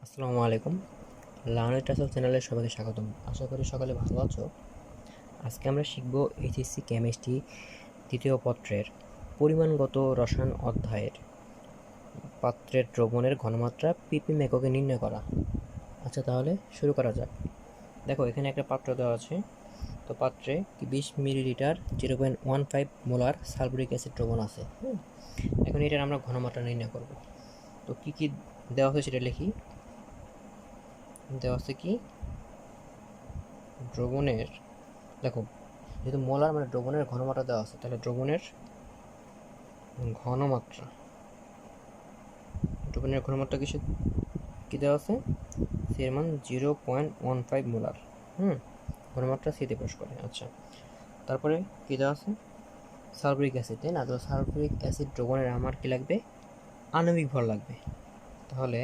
আসসালামু আলাইকুম। Learner tassel চ্যানেলে সবাইকে স্বাগতম। আশা করি সকালে ভালো আছো। আজকে আমরা শিখব এইচএসসি কেমিস্ট্রি দ্বিতীয় পত্রের পরিমাণগত রসায়ন অধ্যায়ের পাত্রের দ্রবণের ঘনমাত্রা পিপি এককে নির্ণয় করা। আচ্ছা, তাহলে শুরু করা যাক। দেখো, এখানে একটা পাত্র দেওয়া আছে। তো পাত্রে 20 মিলিলিটার 0.15 মোলার সালফিউরিক অ্যাসিড দ্রবণ আছে। এখন এটার আমরা ঘনমাত্রা নির্ণয় করব। তো কি কি দেওয়া আছে সেটা লিখি। দেওয়া আছে কি দ্রবণের, দেখো, যেহেতু মোলার মানে দ্রবণের ঘনমাত্রা দেওয়া আছে, তাহলে দ্রবণের ঘনমাত্রা দ্রবণের ঘনমাত্রা কি দেওয়া আছে? সি এর মান 0.15 মোলার। ঘনমাত্রা সিতে প্রকাশ করে। আচ্ছা, তারপরে কি দেওয়া আছে? সালফিউরিক অ্যাসিড, তাই না? তো সালফিউরিক অ্যাসিড দ্রবণের আমার কি লাগবে? আণবিক ভর লাগবে। তাহলে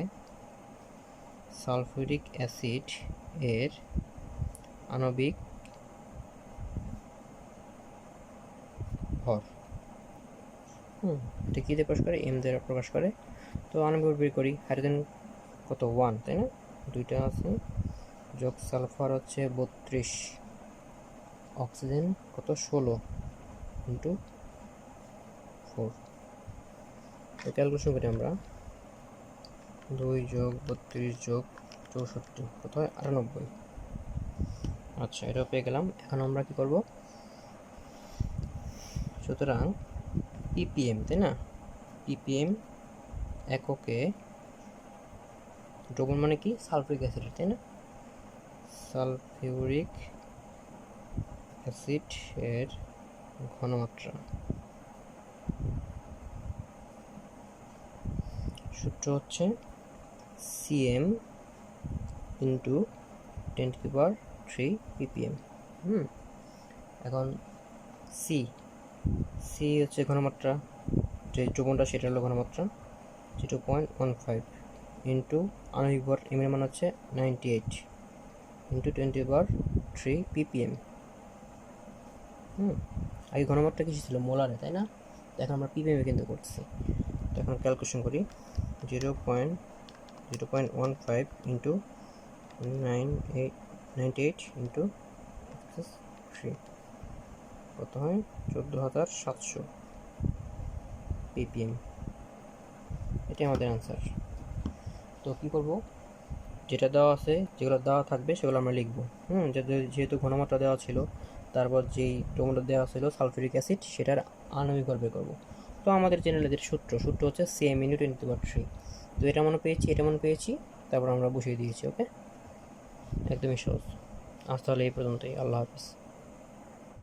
সালফিউরিক অ্যাসিড এর আণবিক ভর এটা কী দিয়ে প্রকাশ করে? এম দিয়ে প্রকাশ করে। তো আণবিক ভর বের করি। হাইড্রোজেন কত? 1, তাই না? দুইটা আছে, যোগ সালফার হচ্ছে 32, অক্সিজেন কত? 16 ইন্টু 4। তো ক্যালকুলেশন করি আমরা। 2 যোগ 32 যোগ 64 কত হয়? 98। আচ্ছা, এটাও পেয়ে গেলাম। এখন আমরা কি করব? সুতরাং পিপিএম, তাই না? পিপিএম এককে দ্রবণ মানে কি? সালফিউরিক অ্যাসিড, তাই না? সালফিউরিক অ্যাসিড এর ঘনমাত্রা সূত্র হচ্ছে সিএম ইন্টু 10⁻³ ppm। এখন সি সি হচ্ছে ঘনমাত্রা, যে দ্রবণটা সেটা হলো ঘনমাত্রা 0.15 ইন্টু আণবিক ভর এম এর মান হচ্ছে 98 ইন্টু 10⁻³ ppm। আগে ঘনমাত্রা কিছু ছিল মোলারে, তাই না? এখন আমরা ppm কিন্তু করছি। তো এখন ক্যালকুলেশন করি। 0.15 ইন্টু 98 ইন্টু 3 কত হয়? 14,700 ppm। এটাই আমাদের অ্যান্সার। তো কী করব? যেটা দেওয়া আছে, যেগুলো দেওয়া থাকবে সেগুলো আমরা লিখবো। যেহেতু ঘনমাত্রা দেওয়া ছিল, তারপর যেই দ্রবণটা দেওয়া ছিল সালফিউরিক অ্যাসিড, সেটার আণবিক ভর বের করবো। তো আমাদের জেনারেল যেটা সূত্র হচ্ছে সিএম ইন্টু 10⁻³। তো এটা মনে পেয়েছি, তারপর আমরা বসিয়ে দিয়েছি। ওকে, একদমই সহজ। আজ তাহলে এই পর্যন্তই। আল্লাহ হাফিজ।